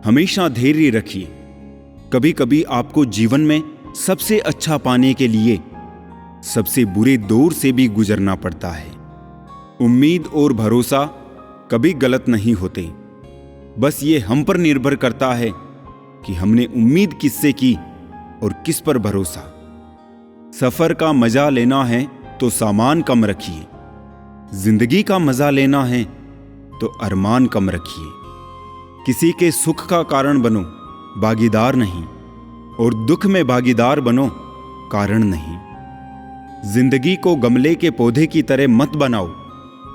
हमेशा धैर्य रखिए। कभी कभी आपको जीवन में सबसे अच्छा पाने के लिए सबसे बुरे दौर से भी गुजरना पड़ता है। उम्मीद और भरोसा कभी गलत नहीं होते, बस ये हम पर निर्भर करता है कि हमने उम्मीद किससे की और किस पर भरोसा। सफर का मजा लेना है तो सामान कम रखिए, जिंदगी का मजा लेना है तो अरमान कम रखिए। किसी के सुख का कारण बनो, भागीदार नहीं, और दुख में भागीदार बनो, कारण नहीं। जिंदगी को गमले के पौधे की तरह मत बनाओ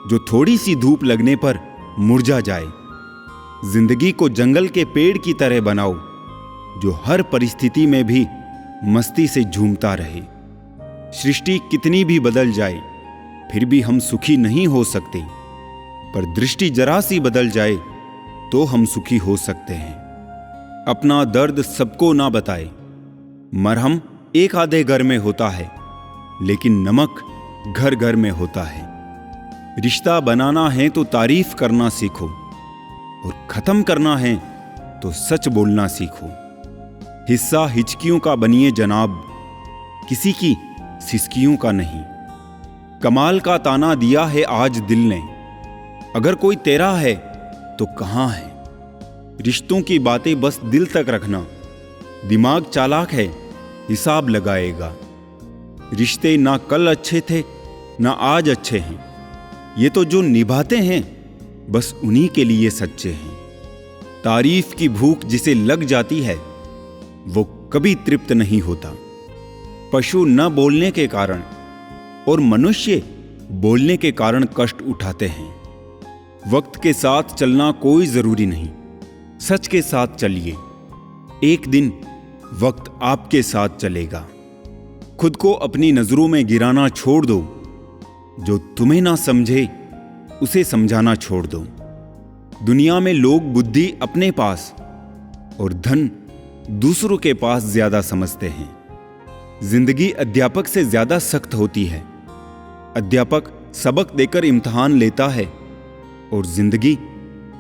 जो थोड़ी सी धूप लगने पर मुरझा जाए। जिंदगी को जंगल के पेड़ की तरह बनाओ जो हर परिस्थिति में भी मस्ती से झूमता रहे। सृष्टि कितनी भी बदल जाए फिर भी हम सुखी नहीं हो सकते, पर दृष्टि जरा सी बदल जाए तो हम सुखी हो सकते हैं। अपना दर्द सबको ना बताए। मरहम एक आधे घर में होता है, लेकिन नमक घर घर में होता है। रिश्ता बनाना है तो तारीफ करना सीखो, और खत्म करना है तो सच बोलना सीखो। हिस्सा हिचकियों का बनिए जनाब, किसी की सिसकियों का नहीं। कमाल का ताना दिया है आज दिल ने, अगर कोई तेरा है तो कहां है। रिश्तों की बातें बस दिल तक रखना, दिमाग चालाक है, हिसाब लगाएगा। रिश्ते ना कल अच्छे थे ना आज अच्छे हैं, ये तो जो निभाते हैं बस उन्हीं के लिए सच्चे हैं। तारीफ की भूख जिसे लग जाती है वो कभी तृप्त नहीं होता। पशु न बोलने के कारण और मनुष्य बोलने के कारण कष्ट उठाते हैं। वक्त के साथ चलना कोई जरूरी नहीं, सच के साथ चलिए, एक दिन वक्त आपके साथ चलेगा। खुद को अपनी नजरों में गिराना छोड़ दो, जो तुम्हें ना समझे उसे समझाना छोड़ दो। दुनिया में लोग बुद्धि अपने पास और धन दूसरों के पास ज्यादा समझते हैं। जिंदगी अध्यापक से ज्यादा सख्त होती है। अध्यापक सबक देकर इम्तिहान लेता है और जिंदगी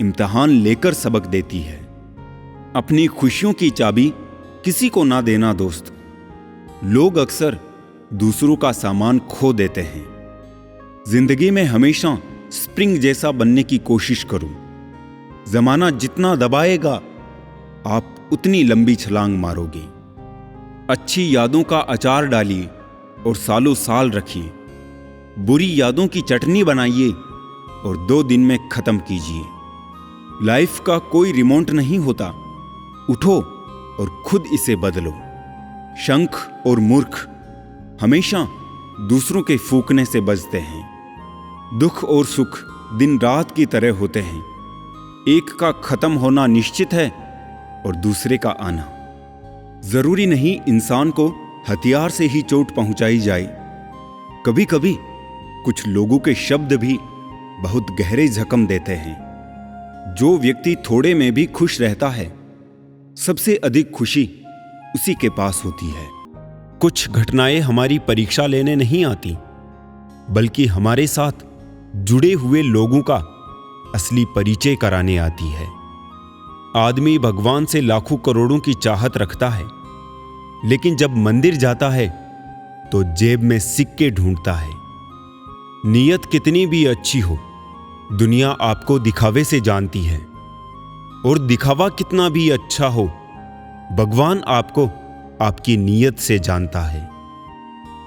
इम्तिहान लेकर सबक देती है। अपनी खुशियों की चाबी किसी को ना देना दोस्त। लोग अक्सर दूसरों का सामान खो देते हैं। जिंदगी में हमेशा स्प्रिंग जैसा बनने की कोशिश करो। जमाना जितना दबाएगा आप उतनी लंबी छलांग मारोगे। अच्छी यादों का अचार डालिए और सालों साल रखिए। बुरी यादों की चटनी बनाइए और 2 दिन में खत्म कीजिए। लाइफ का कोई रिमोट नहीं होता, उठो और खुद इसे बदलो। शंख और मूर्ख हमेशा दूसरों के फूंकने से बचते हैं। दुख और सुख दिन रात की तरह होते हैं। एक का खत्म होना निश्चित है और दूसरे का आना। जरूरी नहीं इंसान को हथियार से ही चोट पहुंचाई जाए। कभी कभी कुछ लोगों के शब्द भी बहुत गहरे जख्म देते हैं। जो व्यक्ति थोड़े में भी खुश रहता है, सबसे अधिक खुशी उसी के पास होती है। कुछ घटनाएं हमारी परीक्षा लेने नहीं आती, बल्कि हमारे साथ जुड़े हुए लोगों का असली परिचय कराने आती है। आदमी भगवान से लाखों करोड़ों की चाहत रखता है, लेकिन जब मंदिर जाता है तो जेब में सिक्के ढूंढता है। नीयत कितनी भी अच्छी हो, दुनिया आपको दिखावे से जानती है, और दिखावा कितना भी अच्छा हो, भगवान आपको आपकी नीयत से जानता है।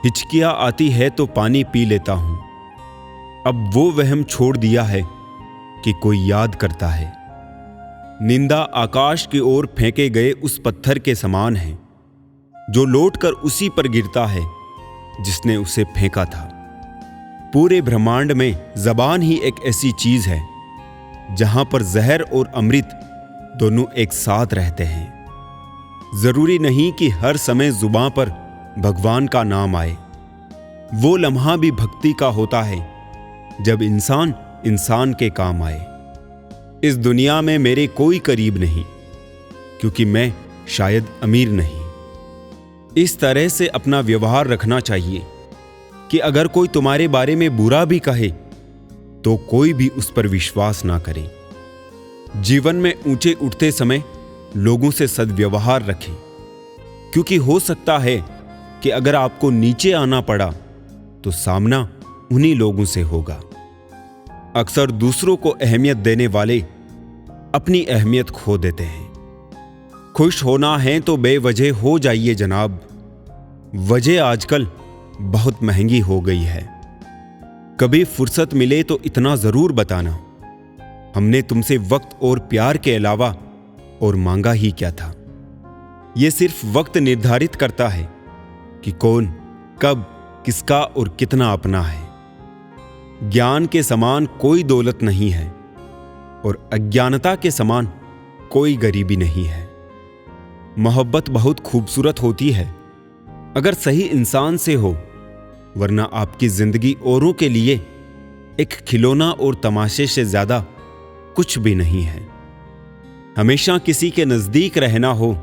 हिचकियां आती है तो पानी पी लेता हूं, अब वो वहम छोड़ दिया है कि कोई याद करता है। निंदा आकाश की ओर फेंके गए उस पत्थर के समान है जो लौटकर उसी पर गिरता है जिसने उसे फेंका था। पूरे ब्रह्मांड में जबान ही एक ऐसी चीज है जहां पर जहर और अमृत दोनों एक साथ रहते हैं। जरूरी नहीं कि हर समय जुबां पर भगवान का नाम आए। वो लम्हा भी भक्ति का होता है जब इंसान इंसान के काम आए। इस दुनिया में मेरे कोई करीब नहीं, क्योंकि मैं शायद अमीर नहीं। इस तरह से अपना व्यवहार रखना चाहिए कि अगर कोई तुम्हारे बारे में बुरा भी कहे तो कोई भी उस पर विश्वास ना करे। जीवन में ऊंचे उठते समय लोगों से सद्व्यवहार रखें, क्योंकि हो सकता है कि अगर आपको नीचे आना पड़ा तो सामना उन्हीं लोगों से होगा। अक्सर दूसरों को अहमियत देने वाले अपनी अहमियत खो देते हैं। खुश होना है तो बेवजह हो जाइए जनाब, वजह आजकल बहुत महंगी हो गई है। कभी फुर्सत मिले तो इतना जरूर बताना, हमने तुमसे वक्त और प्यार के अलावा और मांगा ही क्या था। यह सिर्फ वक्त निर्धारित करता है कि कौन कब किसका और कितना अपना है। ज्ञान के समान कोई दौलत नहीं है और अज्ञानता के समान कोई गरीबी नहीं है। मोहब्बत बहुत खूबसूरत होती है अगर सही इंसान से हो, वरना आपकी जिंदगी औरों के लिए एक खिलौना और तमाशे से ज्यादा कुछ भी नहीं है। हमेशा किसी के नजदीक रहना हो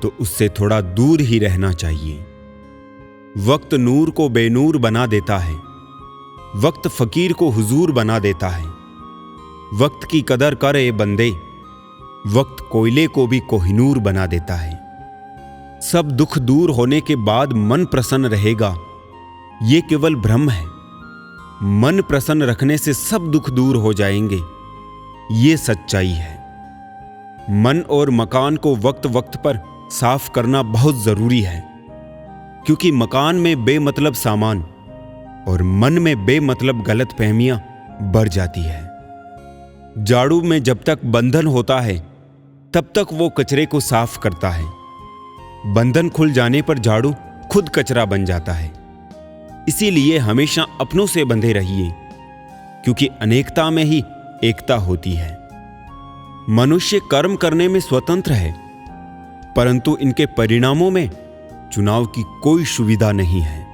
तो उससे थोड़ा दूर ही रहना चाहिए। वक्त नूर को बेनूर बना देता है, वक्त फकीर को हुजूर बना देता है। वक्त की कदर करे बंदे, वक्त कोयले को भी कोहिनूर बना देता है। सब दुख दूर होने के बाद मन प्रसन्न रहेगा, ये केवल भ्रम है। मन प्रसन्न रखने से सब दुख दूर हो जाएंगे, ये सच्चाई है। मन और मकान को वक्त वक्त पर साफ करना बहुत जरूरी है, क्योंकि मकान में बेमतलब सामान और मन में बेमतलब गलतफहमियां बढ़ जाती है। झाड़ू में जब तक बंधन होता है तब तक वो कचरे को साफ करता है। बंधन खुल जाने पर झाड़ू खुद कचरा बन जाता है। इसीलिए हमेशा अपनों से बंधे रहिए, क्योंकि अनेकता में ही एकता होती है। मनुष्य कर्म करने में स्वतंत्र है, परंतु इनके परिणामों में चुनाव की कोई सुविधा नहीं है।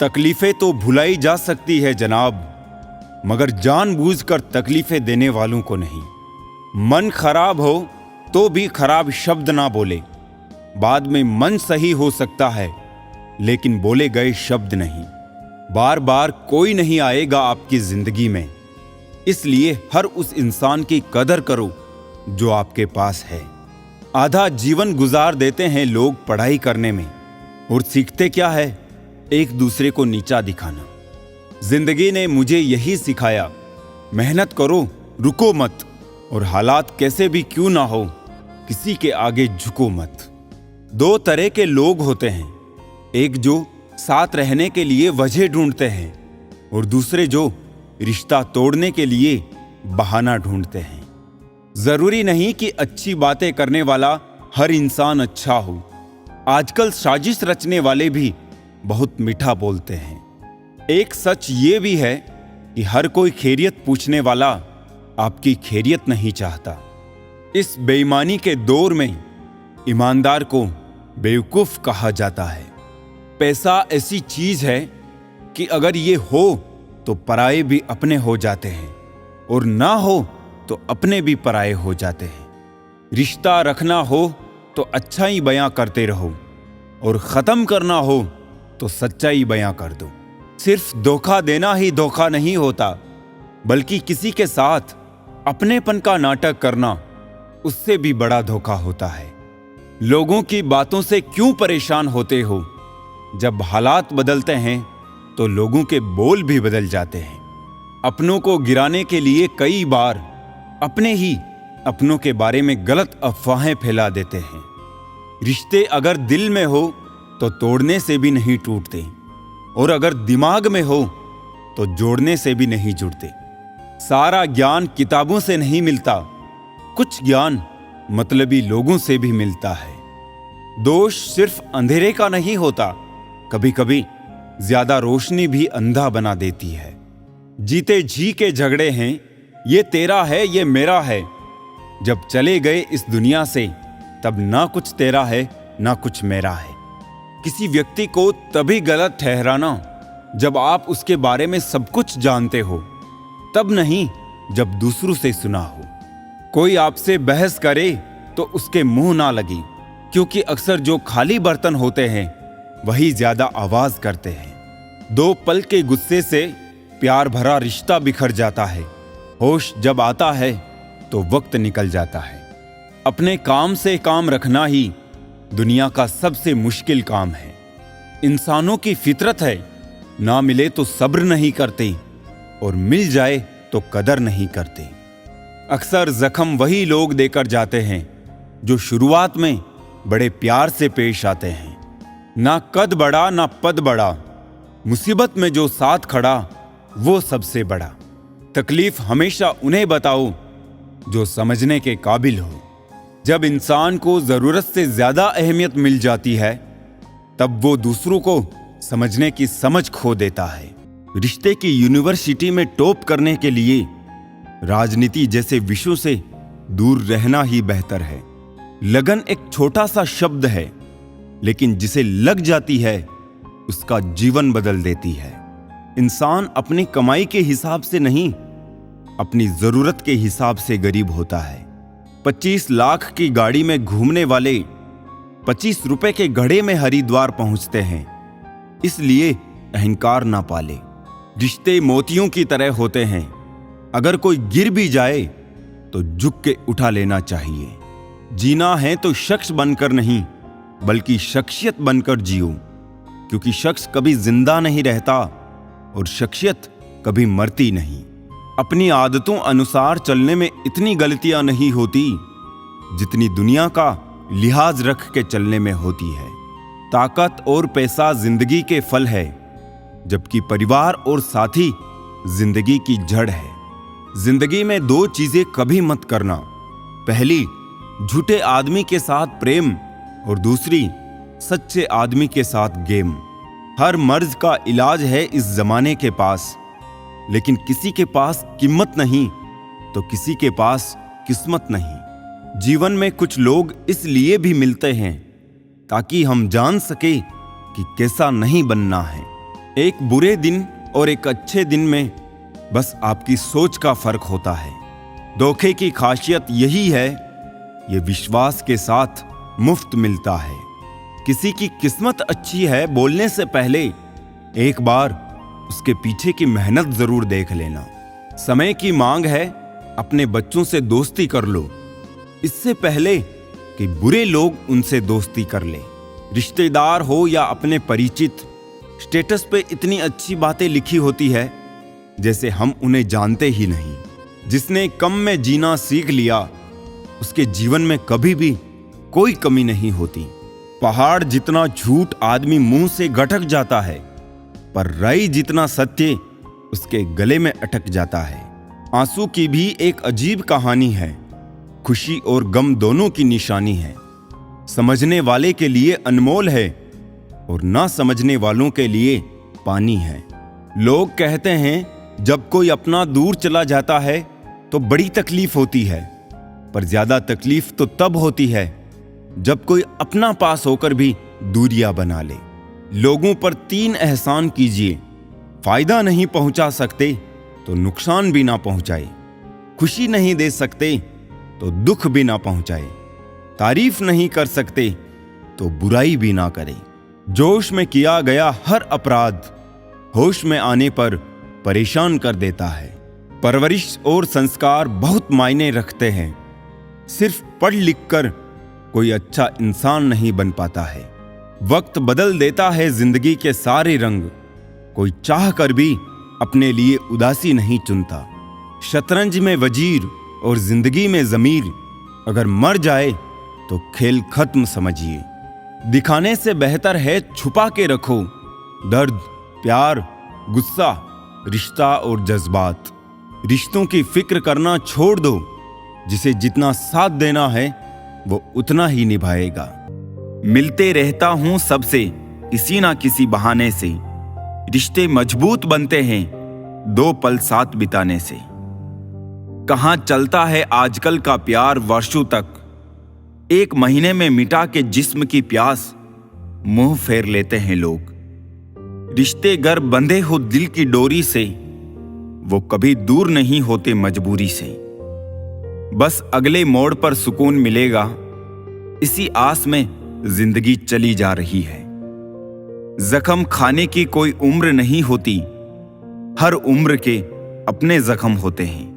तकलीफें तो भुलाई जा सकती है जनाब, मगर जानबूझकर तकलीफें देने वालों को नहीं। मन खराब हो तो भी खराब शब्द ना बोले। बाद में मन सही हो सकता है, लेकिन बोले गए शब्द नहीं। बार बार कोई नहीं आएगा आपकी जिंदगी में, इसलिए हर उस इंसान की कदर करो जो आपके पास है। आधा जीवन गुजार देते हैं लोग पढ़ाई करने में, और सीखते क्या है? एक दूसरे को नीचा दिखाना। जिंदगी ने मुझे यही सिखाया, मेहनत करो, रुको मत, और हालात कैसे भी क्यों ना हो किसी के आगे झुको मत। दो तरह के लोग होते हैं, एक जो साथ रहने के लिए वजह ढूंढते हैं और दूसरे जो रिश्ता तोड़ने के लिए बहाना ढूंढते हैं। जरूरी नहीं कि अच्छी बातें करने वाला हर इंसान अच्छा हो। आजकल साजिश रचने वाले भी बहुत मीठा बोलते हैं। एक सच ये भी है कि हर कोई खैरियत पूछने वाला आपकी खैरियत नहीं चाहता। इस बेईमानी के दौर में ईमानदार को बेवकूफ कहा जाता है। पैसा ऐसी चीज है कि अगर ये हो तो पराये भी अपने हो जाते हैं, और ना हो तो अपने भी पराये हो जाते हैं। रिश्ता रखना हो तो अच्छाई बयां करते रहो, और खत्म करना हो तो सच्चाई बयां कर दो। सिर्फ धोखा देना ही धोखा नहीं होता, बल्कि किसी के साथ अपनेपन का नाटक करना उससे भी बड़ा धोखा होता है। लोगों की बातों से क्यों परेशान होते हो? जब हालात बदलते हैं तो लोगों के बोल भी बदल जाते हैं। अपनों को गिराने के लिए कई बार अपने ही अपनों के बारे में गलत अफवाहें फैला देते हैं। रिश्ते अगर दिल में हो तो तोड़ने से भी नहीं टूटते, और अगर दिमाग में हो तो जोड़ने से भी नहीं जुड़ते। सारा ज्ञान किताबों से नहीं मिलता, कुछ ज्ञान मतलबी लोगों से भी मिलता है। दोष सिर्फ अंधेरे का नहीं होता, कभी कभी ज्यादा रोशनी भी अंधा बना देती है। जीते जी के झगड़े हैं, ये तेरा है ये मेरा है। जब चले गए इस दुनिया से तब ना कुछ तेरा है ना कुछ मेरा है। किसी व्यक्ति को तभी गलत ठहराना जब आप उसके बारे में सब कुछ जानते हो, तब नहीं जब दूसरों से सुना हो। कोई आपसे बहस करे तो उसके मुंह ना लगी, क्योंकि अक्सर जो खाली बर्तन होते हैं वही ज्यादा आवाज करते हैं। दो पल के गुस्से से प्यार भरा रिश्ता बिखर जाता है। होश जब आता है तो वक्त निकल जाता है। अपने काम से काम रखना ही दुनिया का सबसे मुश्किल काम है। इंसानों की फितरत है, ना मिले तो सब्र नहीं करते और मिल जाए तो कदर नहीं करते। अक्सर जख्म वही लोग देकर जाते हैं जो शुरुआत में बड़े प्यार से पेश आते हैं। ना कद बड़ा ना पद बड़ा, मुसीबत में जो साथ खड़ा वो सबसे बड़ा। तकलीफ हमेशा उन्हें बताओ जो समझने के काबिल हो। जब इंसान को जरूरत से ज्यादा अहमियत मिल जाती है तब वो दूसरों को समझने की समझ खो देता है। रिश्ते की यूनिवर्सिटी में टॉप करने के लिए राजनीति जैसे विषयों से दूर रहना ही बेहतर है। लगन एक छोटा सा शब्द है, लेकिन जिसे लग जाती है उसका जीवन बदल देती है। इंसान अपनी कमाई के हिसाब से नहीं, अपनी जरूरत के हिसाब से गरीब होता है। 25 लाख की गाड़ी में घूमने वाले 25 रुपए के घड़े में हरिद्वार पहुंचते हैं। इसलिए अहंकार ना पाले। रिश्ते मोतियों की तरह होते हैं, अगर कोई गिर भी जाए तो झुक के उठा लेना चाहिए। जीना है तो शख्स बनकर नहीं, बल्कि शख्सियत बनकर जियो, क्योंकि शख्स कभी जिंदा नहीं रहता और शख्सियत कभी मरती नहीं। अपनी आदतों अनुसार चलने में इतनी गलतियां नहीं होती जितनी दुनिया का लिहाज रख के चलने में होती है। ताकत और पैसा जिंदगी के फल है, जबकि परिवार और साथी जिंदगी की जड़ है। जिंदगी में 2 चीजें कभी मत करना। पहली, झूठे आदमी के साथ प्रेम, और दूसरी, सच्चे आदमी के साथ गेम। हर मर्ज का इलाज है इस जमाने के पास, लेकिन किसी के पास कीमत नहीं तो किसी के पास किस्मत नहीं। जीवन में कुछ लोग इसलिए भी मिलते हैं ताकि हम जान सके कि कैसा नहीं बनना है। एक बुरे दिन और एक अच्छे दिन में बस आपकी सोच का फर्क होता है। धोखे की खासियत यही है, ये विश्वास के साथ मुफ्त मिलता है। किसी की किस्मत अच्छी है बोलने से पहले एक बार उसके पीछे की मेहनत जरूर देख लेना। समय की मांग है, अपने बच्चों से दोस्ती कर लो इससे पहले कि बुरे लोग उनसे दोस्ती कर ले। रिश्तेदार हो या अपने परिचित, स्टेटस पे इतनी अच्छी बातें लिखी होती है जैसे हम उन्हें जानते ही नहीं। जिसने कम में जीना सीख लिया उसके जीवन में कभी भी कोई कमी नहीं होती। पहाड़ जितना झूठ आदमी मुंह से गटक जाता है, पर राई जितना सत्य उसके गले में अटक जाता है। आंसू की भी एक अजीब कहानी है, खुशी और गम दोनों की निशानी है। समझने वाले के लिए अनमोल है और ना समझने वालों के लिए पानी है। लोग कहते हैं जब कोई अपना दूर चला जाता है तो बड़ी तकलीफ होती है, पर ज्यादा तकलीफ तो तब होती है जब कोई अपना पास होकर भी दूरियां बना ले। लोगों पर 3 एहसान कीजिए, फायदा नहीं पहुंचा सकते तो नुकसान भी ना पहुंचाए, खुशी नहीं दे सकते तो दुख भी ना पहुंचाए, तारीफ नहीं कर सकते तो बुराई भी ना करे। जोश में किया गया हर अपराध होश में आने पर परेशान कर देता है। परवरिश और संस्कार बहुत मायने रखते हैं। सिर्फ पढ़ लिख कर कोई अच्छा इंसान नहीं बन पाता है। वक्त बदल देता है जिंदगी के सारे रंग, कोई चाह कर भी अपने लिए उदासी नहीं चुनता। शतरंज में वजीर और जिंदगी में जमीर, अगर मर जाए तो खेल खत्म समझिए। दिखाने से बेहतर है छुपा के रखो दर्द, प्यार, गुस्सा, रिश्ता और जज्बात। रिश्तों की फिक्र करना छोड़ दो, जिसे जितना साथ देना है वो उतना ही निभाएगा। मिलते रहता हूं सबसे किसी ना किसी बहाने से, रिश्ते मजबूत बनते हैं 2 पल साथ बिताने से। कहां चलता है आजकल का प्यार वर्षों तक, 1 महीने में मिटा के जिस्म की प्यास मुंह फेर लेते हैं लोग। रिश्ते गर बंधे हो दिल की डोरी से, वो कभी दूर नहीं होते मजबूरी से। बस अगले मोड़ पर सुकून मिलेगा, इसी आस में जिंदगी चली जा रही है। जख्म खाने की कोई उम्र नहीं होती, हर उम्र के अपने जख्म होते हैं।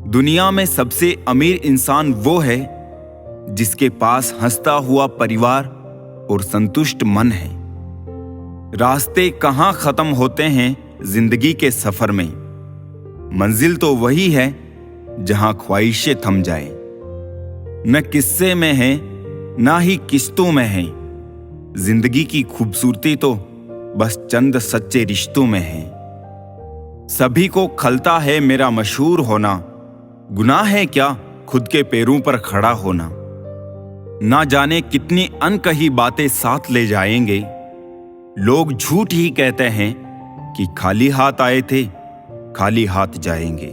दुनिया में सबसे अमीर इंसान वो है जिसके पास हंसता हुआ परिवार और संतुष्ट मन है। रास्ते कहाँ खत्म होते हैं जिंदगी के सफर में, मंजिल तो वही है जहां ख्वाहिशें थम जाए। न किस्से में है ना ही किस्तों में है, जिंदगी की खूबसूरती तो बस चंद सच्चे रिश्तों में है। सभी को खलता है मेरा मशहूर होना, गुनाह है क्या खुद के पैरों पर खड़ा होना। ना जाने कितनी अनकही बातें साथ ले जाएंगे, लोग झूठ ही कहते हैं कि खाली हाथ आए थे खाली हाथ जाएंगे।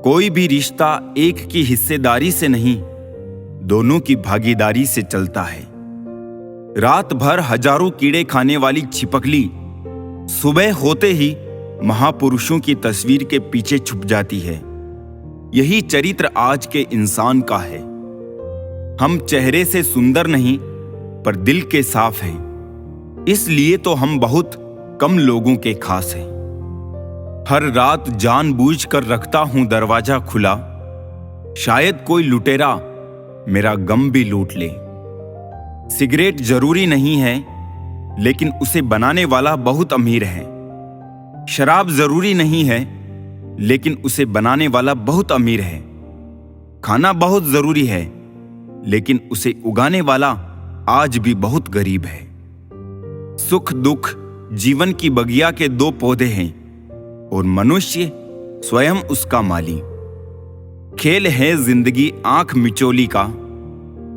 कोई भी रिश्ता एक की हिस्सेदारी से नहीं, दोनों की भागीदारी से चलता है। रात भर हजारों कीड़े खाने वाली छिपकली सुबह होते ही महापुरुषों की तस्वीर के पीछे छुप जाती है। यही चरित्र आज के इंसान का है। हम चेहरे से सुंदर नहीं पर दिल के साफ हैं, इसलिए तो हम बहुत कम लोगों के खास हैं। हर रात जानबूझकर रखता हूं दरवाजा खुला, शायद कोई लुटेरा मेरा गम भी लूट ले। सिगरेट जरूरी नहीं है लेकिन उसे बनाने वाला बहुत अमीर है। शराब जरूरी नहीं है लेकिन उसे बनाने वाला बहुत अमीर है। खाना बहुत जरूरी है लेकिन उसे उगाने वाला आज भी बहुत गरीब है। सुख दुख जीवन की बगिया के दो पौधे हैं और मनुष्य स्वयं उसका माली। खेल है जिंदगी आंख मिचोली का,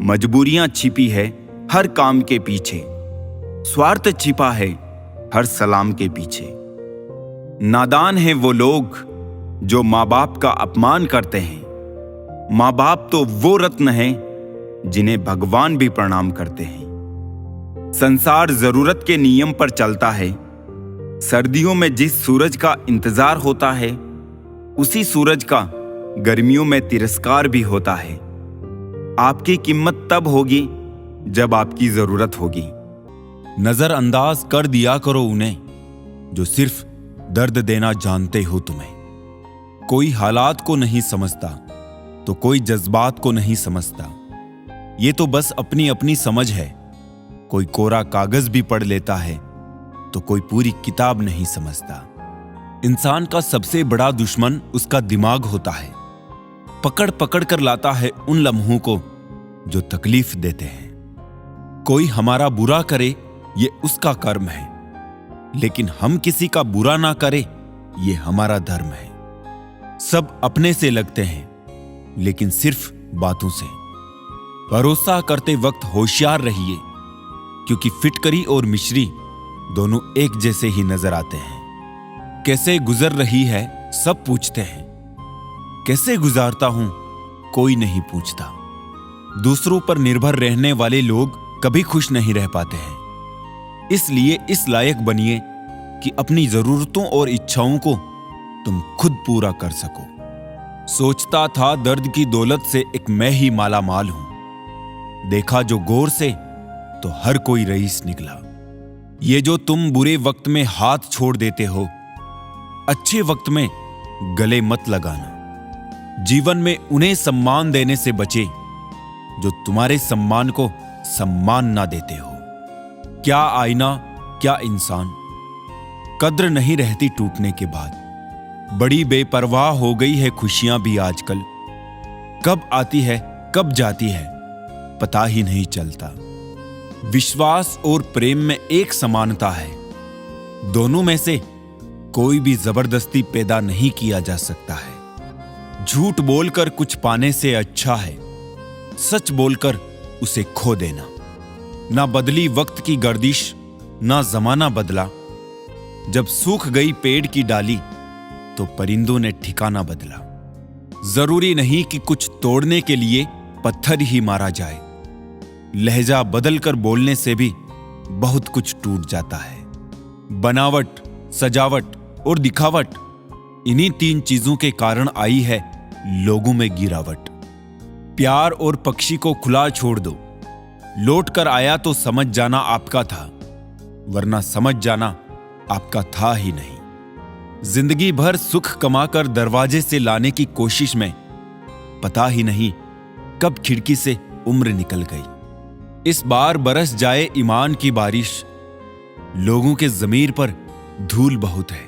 मजबूरियां छिपी है हर काम के पीछे, स्वार्थ छिपा है हर सलाम के पीछे। नादान है वो लोग जो माँ बाप का अपमान करते हैं। माँ बाप तो वो रत्न हैं जिन्हें भगवान भी प्रणाम करते हैं। संसार जरूरत के नियम पर चलता है। सर्दियों में जिस सूरज का इंतजार होता है, उसी सूरज का गर्मियों में तिरस्कार भी होता है। आपकी कीमत तब होगी जब आपकी जरूरत होगी। नजरअंदाज कर दिया करो उन्हें जो सिर्फ दर्द देना जानते हो तुम्हें। कोई हालात को नहीं समझता तो कोई जज्बात को नहीं समझता। ये तो बस अपनी अपनी समझ है। कोई कोरा कागज भी पढ़ लेता है तो कोई पूरी किताब नहीं समझता। इंसान का सबसे बड़ा दुश्मन उसका दिमाग होता है। पकड़ पकड़ कर लाता है उन लम्हों को जो तकलीफ देते हैं। कोई हमारा बुरा करे ये उसका कर्म है, लेकिन हम किसी का बुरा ना करे ये हमारा धर्म है। सब अपने से लगते हैं लेकिन सिर्फ बातों से। भरोसा करते वक्त होशियार रहिए, क्योंकि फिटकरी और मिश्री दोनों एक जैसे ही नजर आते हैं। कैसे गुजर रही है सब पूछते हैं, कैसे गुजारता हूं कोई नहीं पूछता। दूसरों पर निर्भर रहने वाले लोग कभी खुश नहीं रह पाते हैं। इसलिए इस लायक बनिए कि अपनी जरूरतों और इच्छाओं को तुम खुद पूरा कर सको। सोचता था दर्द की दौलत से एक मैं ही माला माल हूं, देखा जो गौर से तो हर कोई रईस निकला। ये जो तुम बुरे वक्त में हाथ छोड़ देते हो, अच्छे वक्त में गले मत लगाना। जीवन में उन्हें सम्मान देने से बचे जो तुम्हारे सम्मान को सम्मान ना देते हो। क्या आईना क्या इंसान, कद्र नहीं रहती टूटने के बाद। बड़ी बेपरवाह हो गई है खुशियां भी आजकल, कब आती है कब जाती है पता ही नहीं चलता। विश्वास और प्रेम में एक समानता है, दोनों में से कोई भी जबरदस्ती पैदा नहीं किया जा सकता है। झूठ बोलकर कुछ पाने से अच्छा है सच बोलकर उसे खो देना। ना बदली वक्त की गर्दिश, ना जमाना बदला। जब सूख गई पेड़ की डाली तो परिंदों ने ठिकाना बदला। जरूरी नहीं कि कुछ तोड़ने के लिए पत्थर ही मारा जाए। लहजा बदलकर बोलने से भी बहुत कुछ टूट जाता है। बनावट, सजावट और दिखावट, इन्हीं तीन चीजों के कारण आई है लोगों में गिरावट। प्यार और पक्षी को खुला छोड़ दो, लौट कर आया तो समझ जाना आपका था, वरना समझ जाना आपका था ही नहीं। जिंदगी भर सुख कमाकर दरवाजे से लाने की कोशिश में पता ही नहीं कब खिड़की से उम्र निकल गई। इस बार बरस जाए ईमान की बारिश, लोगों के ज़मीर पर धूल बहुत है।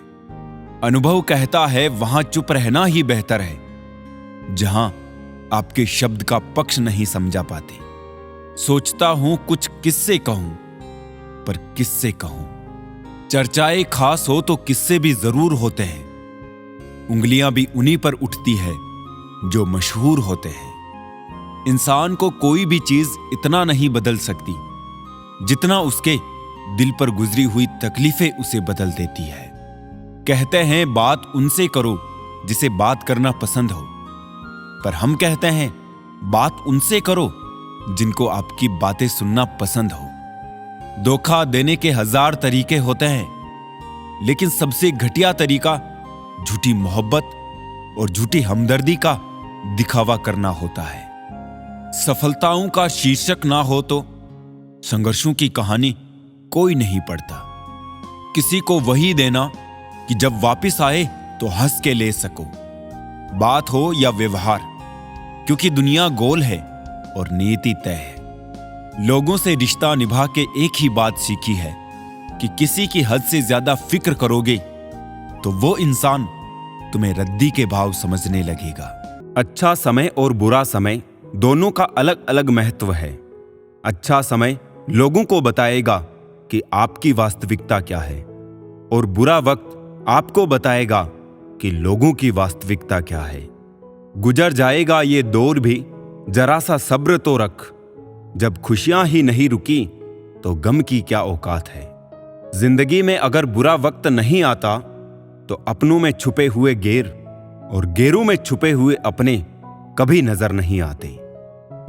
अनुभव कहता है वहां चुप रहना ही बेहतर है, जहां आपके शब्द का पक्ष नहीं समझा पाते। सोचता हूं कुछ किससे कहूं, पर किससे कहूं। चर्चाएं खास हो तो किस्से भी जरूर होते हैं। उंगलियां भी उन्हीं पर उठती है जो मशहूर होते हैं। इंसान को कोई भी चीज इतना नहीं बदल सकती जितना उसके दिल पर गुजरी हुई तकलीफें उसे बदल देती है। कहते हैं बात उनसे करो जिसे बात करना पसंद हो, पर हम कहते हैं बात उनसे करो जिनको आपकी बातें सुनना पसंद हो। धोखा देने के 1000 तरीके होते हैं, लेकिन सबसे घटिया तरीका झूठी मोहब्बत और झूठी हमदर्दी का दिखावा करना होता है। सफलताओं का शीर्षक ना हो तो संघर्षों की कहानी कोई नहीं पढ़ता। किसी को वही देना कि जब वापस आए तो हंस के ले सको, बात हो या व्यवहार, क्योंकि दुनिया गोल है और नीति तय है। लोगों से रिश्ता निभा के एक ही बात सीखी है कि किसी की हद से ज्यादा फिक्र करोगे तो वो इंसान तुम्हें रद्दी के भाव समझने लगेगा। अच्छा समय और बुरा समय दोनों का अलग अलग महत्व है। अच्छा समय लोगों को बताएगा कि आपकी वास्तविकता क्या है, और बुरा वक्त आपको बताएगा कि लोगों की वास्तविकता क्या है। गुजर जाएगा ये दौर भी, जरा सा सब्र तो रख। जब खुशियां ही नहीं रुकी तो गम की क्या औकात है। जिंदगी में अगर बुरा वक्त नहीं आता तो अपनों में छुपे हुए गेर और गेरों में छुपे हुए अपने कभी नजर नहीं आते।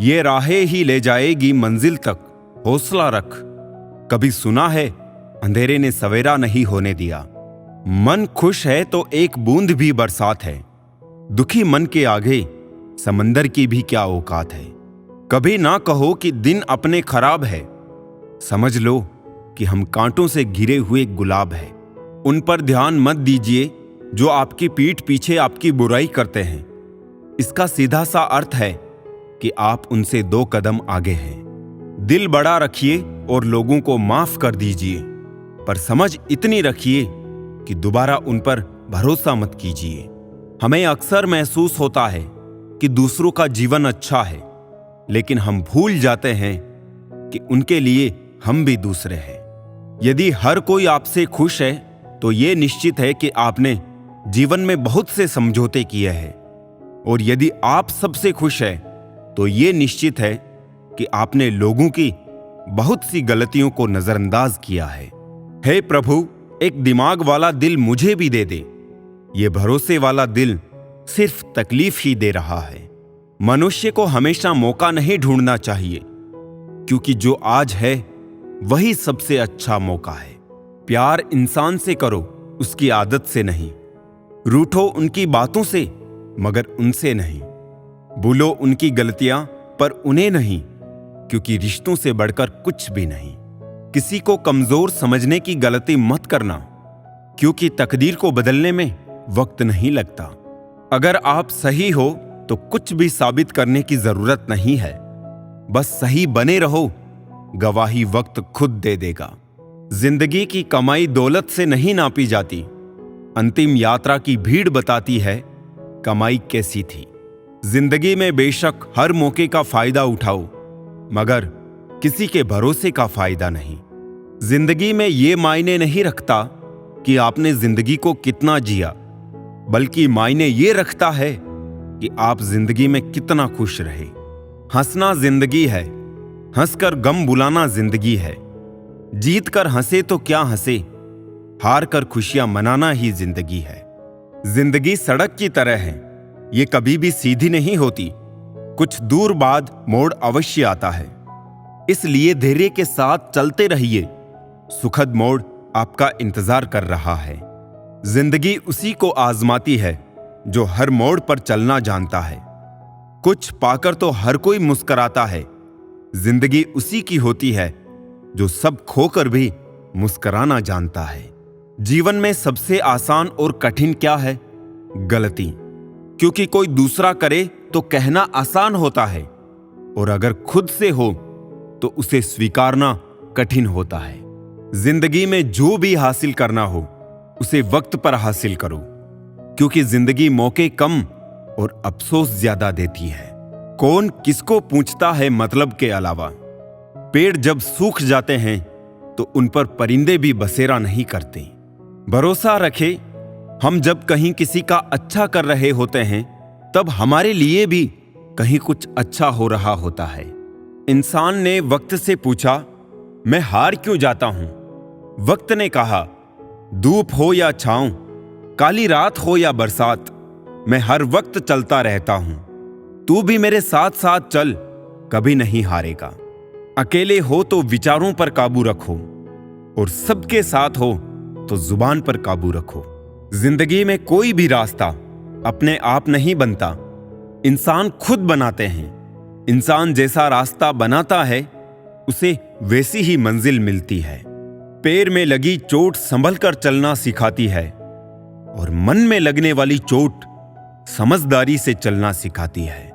ये राहें ही ले जाएगी मंजिल तक, हौसला रख। कभी सुना है अंधेरे ने सवेरा नहीं होने दिया। मन खुश है तो एक बूंद भी बरसात है। दुखी मन के आगे समंदर की भी क्या औकात है। कभी ना कहो कि दिन अपने खराब है, समझ लो कि हम कांटों से घिरे हुए गुलाब है। उन पर ध्यान मत दीजिए जो आपकी पीठ पीछे आपकी बुराई करते हैं। इसका सीधा सा अर्थ है कि आप उनसे 2 कदम आगे हैं। दिल बड़ा रखिए और लोगों को माफ कर दीजिए, पर समझ इतनी रखिए कि दोबारा उन पर भरोसा मत कीजिए। हमें अक्सर महसूस होता है कि दूसरों का जीवन अच्छा है, लेकिन हम भूल जाते हैं कि उनके लिए हम भी दूसरे हैं। यदि हर कोई आपसे खुश है तो यह निश्चित है कि आपने जीवन में बहुत से समझौते किए हैं, और यदि आप सबसे खुश हैं तो यह निश्चित है कि आपने लोगों की बहुत सी गलतियों को नजरअंदाज किया है। हे प्रभु, एक दिमाग वाला दिल मुझे भी दे दे। ये भरोसे वाला दिल सिर्फ तकलीफ ही दे रहा है। मनुष्य को हमेशा मौका नहीं ढूंढना चाहिए, क्योंकि जो आज है वही सबसे अच्छा मौका है। प्यार इंसान से करो, उसकी आदत से नहीं। रूठो उनकी बातों से, मगर उनसे नहीं। भूलो उनकी गलतियां, पर उन्हें नहीं, क्योंकि रिश्तों से बढ़कर कुछ भी नहीं। किसी को कमजोर समझने की गलती मत करना, क्योंकि तकदीर को बदलने में वक्त नहीं लगता। अगर आप सही हो तो कुछ भी साबित करने की जरूरत नहीं है। बस सही बने रहो, गवाही वक्त खुद दे देगा। जिंदगी की कमाई दौलत से नहीं नापी जाती। अंतिम यात्रा की भीड़ बताती है कमाई कैसी थी। जिंदगी में बेशक हर मौके का फायदा उठाओ, मगर किसी के भरोसे का फायदा नहीं। जिंदगी में यह मायने नहीं रखता कि आपने जिंदगी को कितना जिया, बल्कि मायने ये रखता है कि आप जिंदगी में कितना खुश रहे। हंसना जिंदगी है, हंसकर गम बुलाना जिंदगी है। जीत कर हंसे तो क्या हंसे, हार कर खुशियां मनाना ही जिंदगी है। जिंदगी सड़क की तरह है, ये कभी भी सीधी नहीं होती। कुछ दूर बाद मोड़ अवश्य आता है, इसलिए धैर्य के साथ चलते रहिए। सुखद मोड़ आपका इंतजार कर रहा है। जिंदगी उसी को आजमाती है जो हर मोड़ पर चलना जानता है। कुछ पाकर तो हर कोई मुस्कुराता है। जिंदगी उसी की होती है जो सब खोकर भी मुस्कुराना जानता है। जीवन में सबसे आसान और कठिन क्या है? गलती। क्योंकि कोई दूसरा करे तो कहना आसान होता है और अगर खुद से हो तो उसे स्वीकारना कठिन होता है। जिंदगी में जो भी हासिल करना हो उसे वक्त पर हासिल करो, क्योंकि जिंदगी मौके कम और अफसोस ज्यादा देती है। कौन किसको पूछता है मतलब के अलावा। पेड़ जब सूख जाते हैं तो उन पर परिंदे भी बसेरा नहीं करते। भरोसा रखे, हम जब कहीं किसी का अच्छा कर रहे होते हैं तब हमारे लिए भी कहीं कुछ अच्छा हो रहा होता है। इंसान ने वक्त से पूछा, मैं हार क्यों जाता हूं? वक्त ने कहा, धूप हो या छांव, काली रात हो या बरसात, मैं हर वक्त चलता रहता हूं। तू भी मेरे साथ साथ चल, कभी नहीं हारेगा। अकेले हो तो विचारों पर काबू रखो, और सबके साथ हो तो जुबान पर काबू रखो। जिंदगी में कोई भी रास्ता अपने आप नहीं बनता, इंसान खुद बनाते हैं। इंसान जैसा रास्ता बनाता है उसे वैसी ही मंजिल मिलती है। पैर में लगी चोट संभल कर चलना सिखाती है, और मन में लगने वाली चोट समझदारी से चलना सिखाती है।